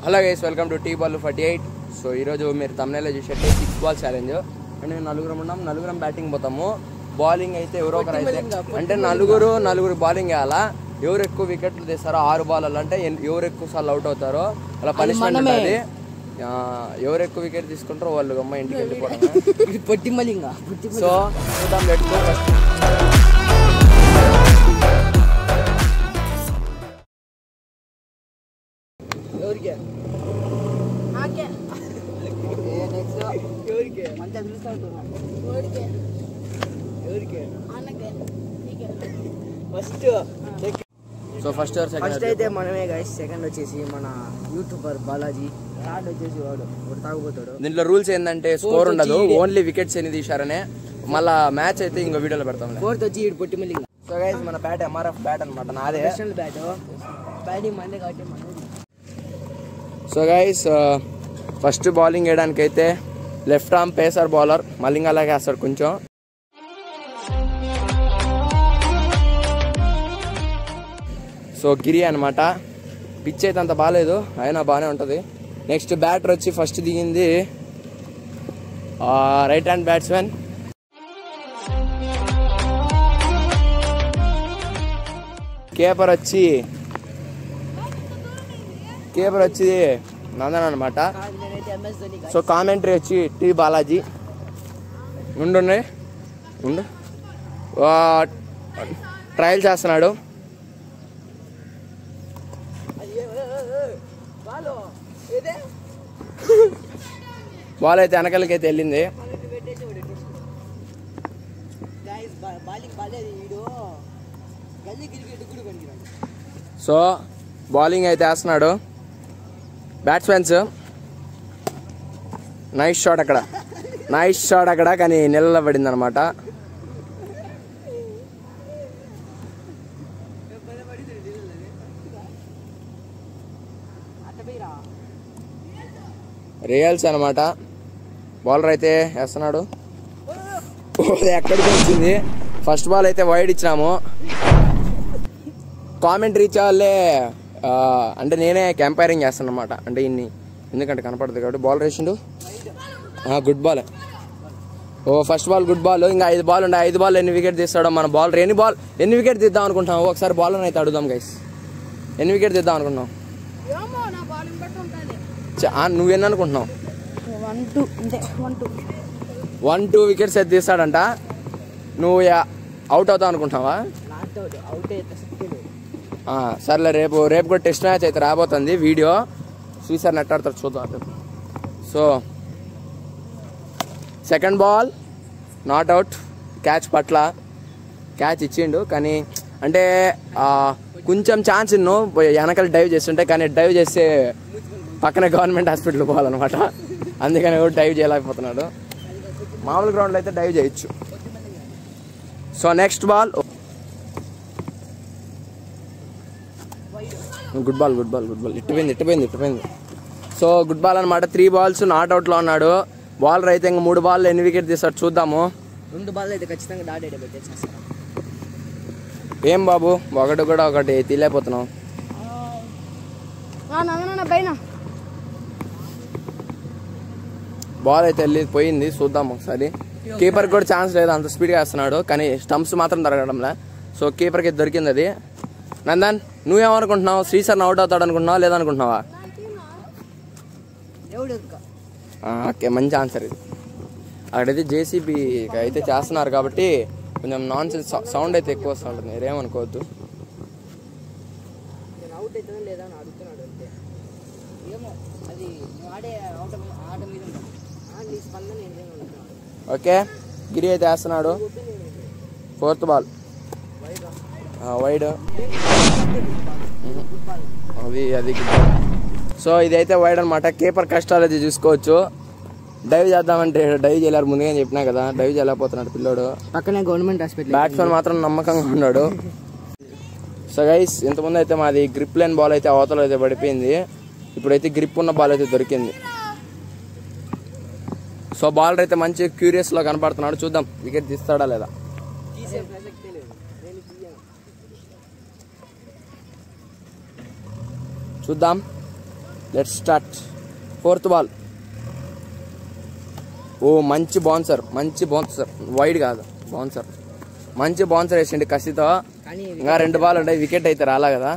Hello guys, welcome to T ball 48. So ఈరోజు మీరు తమ్నైల్లో చూసేట్టే 6 ball challenge. అంటే నలుగురం ఉన్నాం, నలుగురం బ్యాటింగ్ పోతాము. బౌలింగ్ అయితే ఎవరో ఒకరు అయితే అంటే నలుగురు బౌలింగ్ వేయాలా. ఎవరు ఎక్కువ వికెట్లు తీస్తారో 6 బాల్ అంటే ఎవరు ఎక్కువ సార్లు అవుట్ అవుతారో అలా పనిష్మెంట్ ఉంటుంది. ఎవరు ఎక్కువ వికెట్ తీసుకుంటారో వాళ్ళు అమ్మ ఇంటికి వెళ్ళిపోవడం. సో చూద్దాం, లెట్స్ గో. సో ఫస్ట్ అయితే మనమే గైస్. సెకండ్ వచ్చేసి మన యూట్యూబర్ బాలాజీ. థర్డ్ వచ్చేసి వాడు తాగుపోతాడు. దీంట్లో రూల్స్ ఏంటంటే స్కోర్ ఉండదు, ఓన్లీ వికెట్స్ ఎన్ని తీశారనే. మళ్ళా మ్యాచ్ అయితే ఇంకో వీడియోలో పెడతాం. ఫోర్త్ వచ్చి ఇటు పొట్టి మళ్ళీ. సో గైస్, మన బ్యాట్ ఎంఆర్ఎఫ్ బ్యాట్ అనమాట, నాదే బ్యాట్. బ్యాటింగ్ మందే కాబట్టి. సో గైస్, ఫస్ట్ బౌలింగ్ వేయడానికి అయితే లెఫ్ట్ ఆర్మ్ పేసర్ బౌలర్ మళ్ళీ అలాగే వేస్తాడు కొంచెం. సో గిరి అనమాట. పిచ్ అయితే అంత బాగాలేదు, అయినా బాగానే ఉంటుంది. నెక్స్ట్ బ్యాటర్ వచ్చి ఫస్ట్ దిగింది రైట్ హ్యాండ్ బ్యాట్స్మెన్. కీపర్ వచ్చి నందన్ అనమాట. సో కామెంటరీ వచ్చి టీ బాలాజీ. ఉండు ట్రయల్ చేస్తున్నాడు. బాల్ అయితే వెనకాలకి అయితే వెళ్ళింది. సో బౌలింగ్ అయితే వేస్తున్నాడు బ్యాట్స్మెన్స్. నైస్ షాట్ అక్కడ కానీ నెలలో పడింది అనమాట. రియల్స్ అనమాట. బౌలర్ అయితే వేస్తున్నాడు. ఎక్కడికి వచ్చింది. ఫస్ట్ బాల్ అయితే వైడ్ ఇచ్చినాము. కామెంటరీ వాళ్ళే అంటే నేనే కంపైరింగ్ చేస్తాను అనమాట. అంటే ఎందుకంటే కనపడదు కాబట్టి. బౌలర్ వేసిండు, good ball. First ball good ball. ఇంకా 5 బాల్ ఉండే. 5 బాల్ ఎన్ని వికెట్ తీస్తాడో మన బౌలర్. ఎన్ని వికెట్ తీద్దాం అనుకుంటున్నాం ఒకసారి బౌలర్ అయితే అడుగుదాం గైస్. ఎన్ని వికెట్ తీద్దాం అనుకుంటున్నావు? నువ్వెన్ని అనుకుంటున్నావు? 1-2 వికెట్స్ అయితే తీస్తాడంట. నువ్వు అవుట్ అవుతావు అనుకుంటున్నావా? సర్లే, రేపు కూడా టెస్ట్ మ్యాచ్ అయితే రాబోతుంది. వీడియో శ్రీసార్ నెట్ ఆడతారు, చూద్దాం. So second ball not out. Catch ఇచ్చిండు కానీ అంటే కొంచెం ఛాన్స్ వెనకాల డైవ్ చేస్తుంటే, కానీ డైవ్ చేస్తే పక్కనే గవర్నమెంట్ హాస్పిటల్ పోవాలన్నమాట. అందుకని కూడా డైవ్ చేయలేకపోతున్నాడు. మామూలు గ్రౌండ్లో అయితే డైవ్ చేయొచ్చు. So next ball good ball. ఇట్టుపోయింది. సో గుడ్ బాల్ అనమాట. 3 బాల్స్ నాట్ అవుట్లో ఉన్నాడు. బౌలర్ అయితే ఇంకా 3 బాల్ ఎన్ని వికెట్ తీస్తాడు చూద్దాము. 2 బాల్ అయితే ఖచ్చితంగా డాడేట పెట్టేసి. ఏం బాబు, ఒకటి తీలేకపోతున్నావు. బాల్ అయితే పోయింది, చూద్దాం ఒకసారి. కీపర్కి కూడా ఛాన్స్ లేదు, అంత స్పీడ్గా వేస్తున్నాడు. కానీ స్టంప్స్ మాత్రం దొరకడంలే. సో కీపర్కి దొరికింది అది. నందన్, నువ్వేమనుకుంటున్నావు? శ్రీసర్ని అవుట్ అవుతాడు అనుకుంటున్నావా లేదనుకుంటున్నావా? ఓకే, మంచి ఆన్సర్ ఇది. అక్కడైతే జేసీబీ అయితే చేస్తున్నారు కాబట్టి కొంచెం నాన్ సెన్స్ సౌండ్ అయితే ఎక్కువ వస్తూ ఉంటుంది. మీరేమనుకోవద్దు. ఓకే, గిరి అయితే వేస్తున్నాడు. 4th ball wide. అది సో ఇదైతే వైడ్ అనమాట. కీపర్ కష్టాలు అయితే చూసుకోవచ్చు. డైవ్ చేద్దామంటే డైవ్ చేయలేరు, ముందుగా చెప్పినా కదా. డైవ్ చేయలేకపోతున్నాడు పిల్లోడు. పక్కనే గవర్నమెంట్ హాస్పిటల్. బ్యాట్స్మెన్ మాత్రం నమ్మకంగా ఉన్నాడు. సో గైస్, ఇంతకుముందు అయితే మాది గ్రిప్ లేని బాల్ అయితే అవతల అయితే పడిపోయింది. ఇప్పుడైతే గ్రిప్ ఉన్న బాల్ అయితే దొరికింది. సో బౌలర్ అయితే మంచి క్యూరియస్లో కనపడుతున్నాడు. చూద్దాం వికెట్ తీస్తాడా లేదా. చూద్దాం. Let's start. 4th ball. ఓ మంచి బౌన్సర్, వైడ్ కాదు బౌన్సర్, మంచి బౌన్సర్ వేసిండు కసితో. ఇంకా 2 బాల్ ఉంటాయి, వికెట్ అయితే రాలా కదా.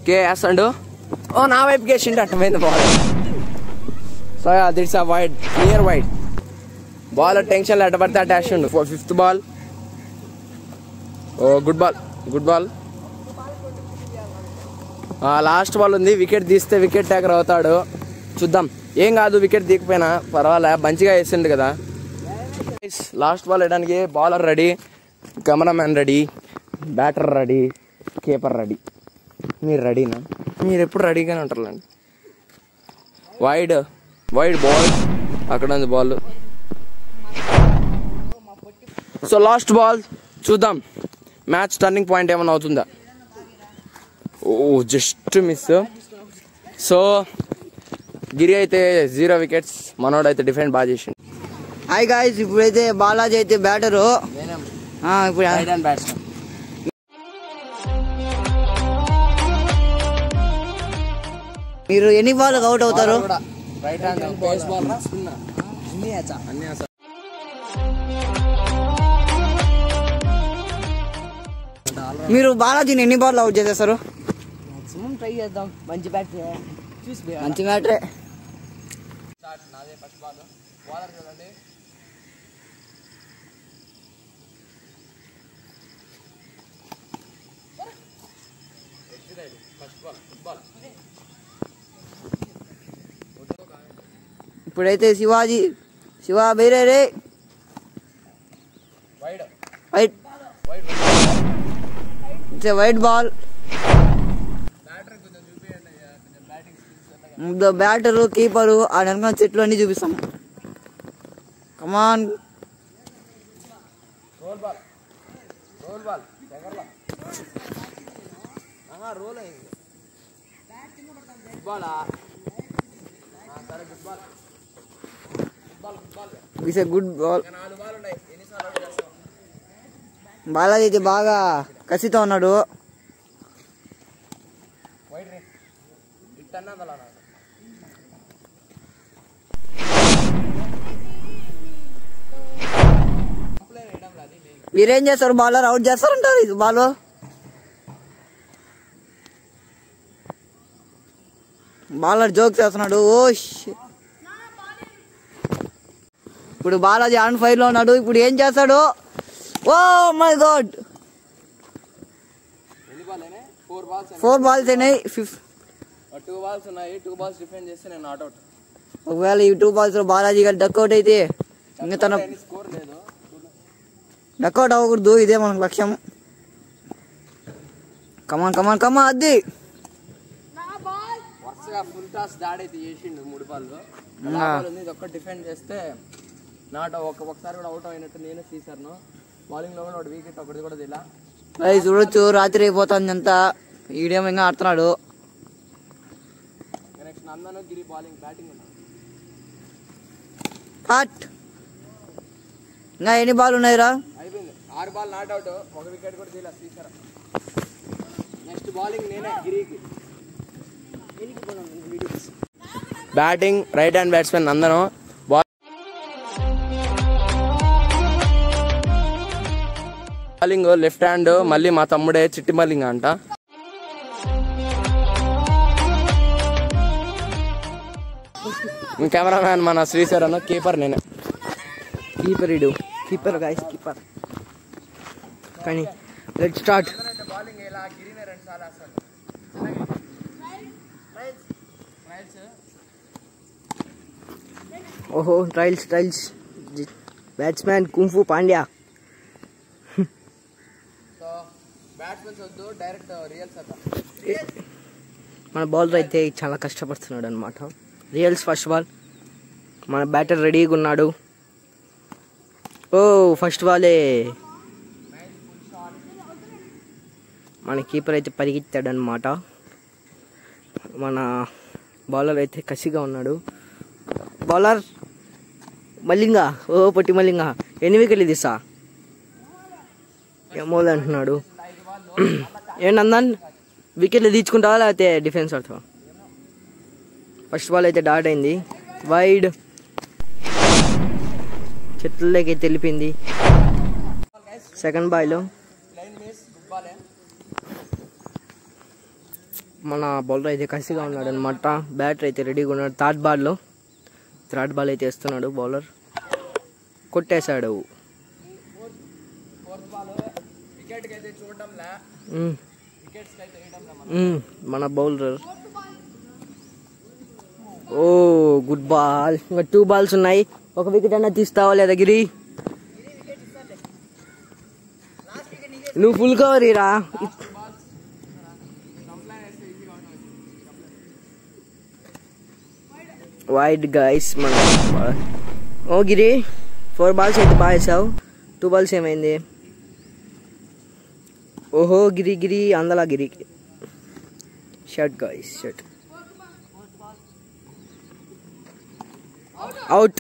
కే వేస్తాడు. ఓ నా వైపుకి వేసిండు, అట్టమైంది ball. So that's a wide, near wide. Ball tension ఎట్ట పడితే అట్ట వేసిండు. 5th ball. ఓ గుడ్ బాల్. లాస్ట్ బాల్ ఉంది, వికెట్ తీస్తే వికెట్ టేకర్ అవుతాడు. చూద్దాం, ఏం కాదు వికెట్ తీకపోయినా పర్వాలే, మంచిగా వేసిండు కదా. లాస్ట్ బాల్ వేయడానికి bowler ready, cameraman ready, batter ready, keeper ready. మీరు రెడీనా? మీరు ఎప్పుడు రెడీగానే ఉంటారులేండి. వైడ్ బాల్, అక్కడ ఉంది బాల్. సో లాస్ట్ బాల్, చూద్దాం మ్యాచ్ టర్నింగ్ పాయింట్ ఏమైనా అవుతుందా. ఓ జస్ట్ మిస్. సో గిరి అయితే 0 వికెట్స్, మనోడు అయితే డిఫెండ్ బాగా చేసిండు. హాయ్ గాయ్స్, ఇప్పుడైతే బాలాజీ అయితే బ్యాటరు. ఇప్పుడు రైట్ హ్యాండ్ బ్యాట్స్మెన్. మీరు ఎన్ని బాల్ అవుట్ అవుతారు? రైట్ హ్యాండ్ పేస్ బాల్ అన్ని. మీరు బాలాజీని ఎన్ని బాల్ అవుట్ చేసేస్తారు? ట్రై చేద్దాం, మంచి బ్యాటరీ మంచి బ్యాటరే. నాదే ఫస్ట్ బాల్. బౌలర్ చూడండి. ఇప్పుడైతే శివ బేరే రే. White ball. బ్యాటరు, కీపరు, ఆ వెనక చెట్లు అన్ని చూపిస్తాం. కమాన్. Role ball. రోల్ అయింది. బాలా సరే, it's a good ball. 4 ball ఉన్నాయి, ఎన్నిసార్లు అవుట్ చేస్తాం. బాలాజీ అయితే బాగా కసితో ఉన్నాడు. వైడ్ రే ఇట్టన్నా దలా. మీరేం చేస్తారు? బౌలర్ అవుట్ చేస్తారంటారు. ఇది బాల్. బౌలర్ జోక్ చేస్తున్నాడు. ఓ ఇప్పుడు బాలాజీ ఆన్ ఫైర్ లో ఉన్నాడు. ఇప్పుడు ఏం చేస్తాడు? ఓ మై గాడ్, 4 బాల్స్ అయినాయి. 2 బాల్స్ ఉన్నాయి, 2 బాల్స్ డిఫెండ్ చేస్తే నేను నాట్ అవుట్. ఒకవేళ ఈ 2 బాల్స్ లో బాలాజీ గారు డక్అవుట్ అయితే ఇంకా తన స్కోర్ లేదు, డక్అవుట్ అవ్వకూడదు. ఇదే మనకు లక్ష్యం. కమాన్ అది. వరుసగా ఫుల్ టాస్ దాడి అయితే చేసిండు 3 బాల్లో. ఇది ఒక్క డిఫెండ్ చేస్తే నాట్. ఒకసారి కూడా అవుట్ అయినట్టు నేను తీసాను. బౌలింగ్ లో కూడా 1 వికెట్, ఒకటి కూడా ఇలా చూడొచ్చు. రాత్రి అయిపోతుంది అంతా. ఈడేమో ఇంకా ఆడుతున్నాడు. నెక్స్ట్ నందను, గిరి బౌలింగ్, బ్యాటింగ్ ఉన్నాడు. ఇంకా ఎన్ని బాల్ ఉన్నాయిరా? అయిపోయింది. 6 బాల్ నాట్ అవుట్, 1 వికెట్ కూడా తీసారా. నెక్స్ట్ బౌలింగ్ నేనే, గిరికి. బ్యాటింగ్ రైట్ హ్యాండ్ బ్యాట్స్మెన్ నందను. బౌలింగ్ లెఫ్ట్ హ్యాండ్, మళ్ళీ మా తమ్ముడే చిట్టి మల్లింగ్ అంట. కెమెరామ్యాన్ మన శ్రీశర్ అన్న, కీపర్ నేనే. Keeper guys, keeper. కానీ లెట్స్ స్టార్ట్. ఓహో, ట్రైల్స్. Batsmen kung fu Pandya. మన బౌలర్ అయితే చాలా కష్టపడుతున్నాడు అనమాట. రియల్స్ ఫస్ట్ బాల్. మన బ్యాటర్ రెడీగా ఉన్నాడు. ఓ ఫస్ట్ బాలే మన కీపర్ అయితే పరిగెత్తాడు అనమాట. మన బౌలర్ అయితే కసిగా ఉన్నాడు. బౌలర్ మల్లింగా, ఓ పొట్టి మల్లింగా, ఎన్ని వికెట్లు తీసా ఏమో అంటున్నాడు. ఏంటందన్, వికెట్లు తీర్చుకుంటావా లేకపోతే డిఫెన్స్ ఆడతావా? ఫస్ట్ బాల్ అయితే డాట్ అయింది, వైడ్ చెట్లలోకి తెలిపింది. సెకండ్ బాల్ మన బౌలర్ అయితే కసిగా ఉన్నాడు అనమాట. బ్యాటర్ అయితే రెడీగా ఉన్నాడు. థర్డ్ బాల్ అయితే వేస్తున్నాడు బౌలర్. కొట్టేశాడు. మన బౌలర్ ఓ గుడ్ బాల్. ఇంకా 2 balls ఉన్నాయి. ఒక వికెట్ అన్నా తీస్తావా లేదా గిరి? నువ్వు ఫుల్ కవర్ రా. వైడ్ గైస్ మన. ఓ గిరి 4 balls అయితే బాగా వేసావు. 2 balls ఏమైంది? ఓహో గిరి అందలా Giri. Shut guys shut. Out.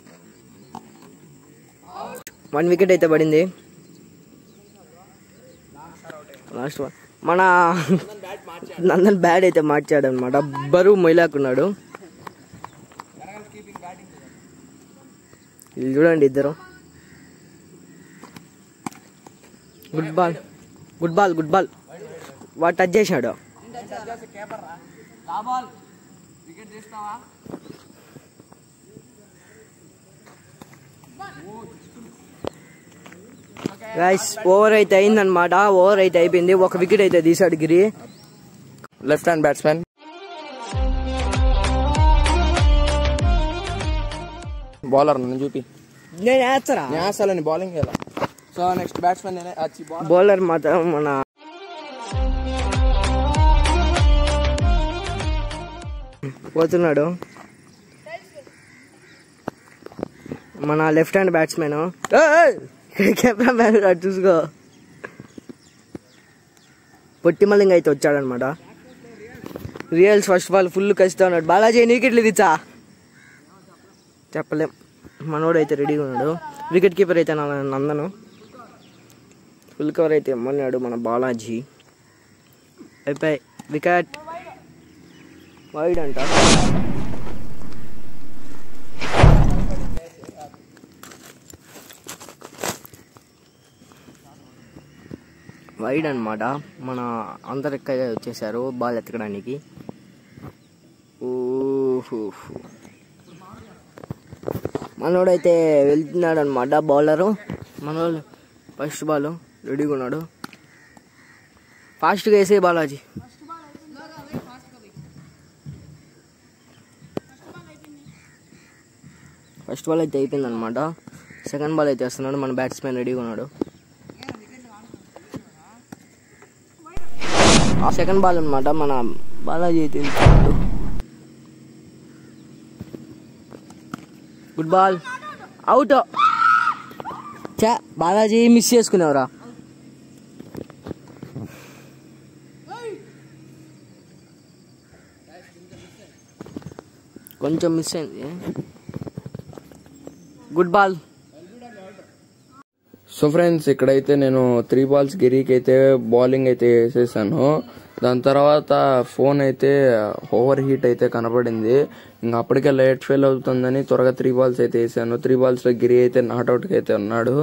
1 wicket అయితే పడింది. లాస్ట్ వన్ మన నందన్ బ్యాట్ అయితే మార్చాడు అనమాట. బరువు మొయ్యలేకున్నాడు. ఇది చూడండి ఇద్దరు. గుడ్ బాల్ వాడు టచ్ చేశాడు. గైస్ ఓవర్ అయితే అయిందనమాట. ఓవర్ అయితే అయిపోయింది. 1 wicket అయితే తీసాడు గిరి. లెఫ్ట్ హ్యాండ్ బ్యాట్స్మెన్ బౌలర్ నన్ను చూపి. నేను వేస్తారా? నేసాలని బౌలింగ్ ఎలా. సో నెక్స్ట్ బ్యాట్స్మెన్ బౌలర్ మాత్రం మన పోతున్నాడు. మన లెఫ్ట్ హ్యాండ్ బ్యాట్స్మెన్. కెమెరా చూసుకో. పొట్టి మల్లింగ్ అయితే వచ్చాడనమాట. రియల్స్ ఫస్ట్ బాల్ ఫుల్ కసితో ఉన్నాడు. బాలాజీ నీకెట్లు ఇచ్చా చెప్పలేం. మనోడు అయితే రెడీగా ఉన్నాడు. వికెట్ కీపర్ అయితే నందను. ఫుల్ కవర్ అయితే ఇమ్మన్నాడు మన బాలాజీ. అయిపోయి వికెట్. వైడ్ అంట. వైడ్ అనమాట. మన అందరికైతే వచ్చేసారు బాల్ ఎత్తకడానికి. మనోడైతే వెళ్తున్నాడు అనమాట బౌలరు. మనోడు ఫస్ట్ బాల్ రెడీగా ఉన్నాడు. ఫాస్ట్గా వేసే బాలాజీ. ఫస్ట్ బాల్ అయితే అయిపోయింది అనమాట. సెకండ్ బాల్ అయితే వేస్తున్నాడు. మన బ్యాట్స్మెన్ రెడీగా ఉన్నాడు. సెకండ్ బాల్ అనమాట. మన బాలాజీ అయితే గుడ్ బాల్. అవుట్. చా బాలాజీ మిస్ చేసుకునేవరా. కొంచెం మిస్ అయింది. Good ball. సో ఫ్రెండ్స్ ఇక్కడైతే నేను 3 balls గిరికి అయితే బౌలింగ్ అయితే వేసేసాను. దాని తర్వాత ఫోన్ అయితే ఓవర్ హీట్ అయితే కనపడింది. ఇంకా అప్పటికే లేట్ ఫెయిల్ అవుతుందని త్వరగా 3 balls అయితే వేసాను. 3 balls గిరి అయితే నాట్అవుట్కి అయితే ఉన్నాడు.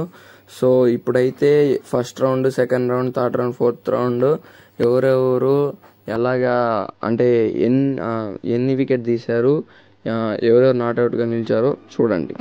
సో ఇప్పుడైతే first round, second round, third round, fourth round ఎవరెవరు ఎలాగా అంటే ఎన్ని వికెట్ తీశారు, ఎవరెవరు నాట్అవుట్గా నిలిచారో చూడండి.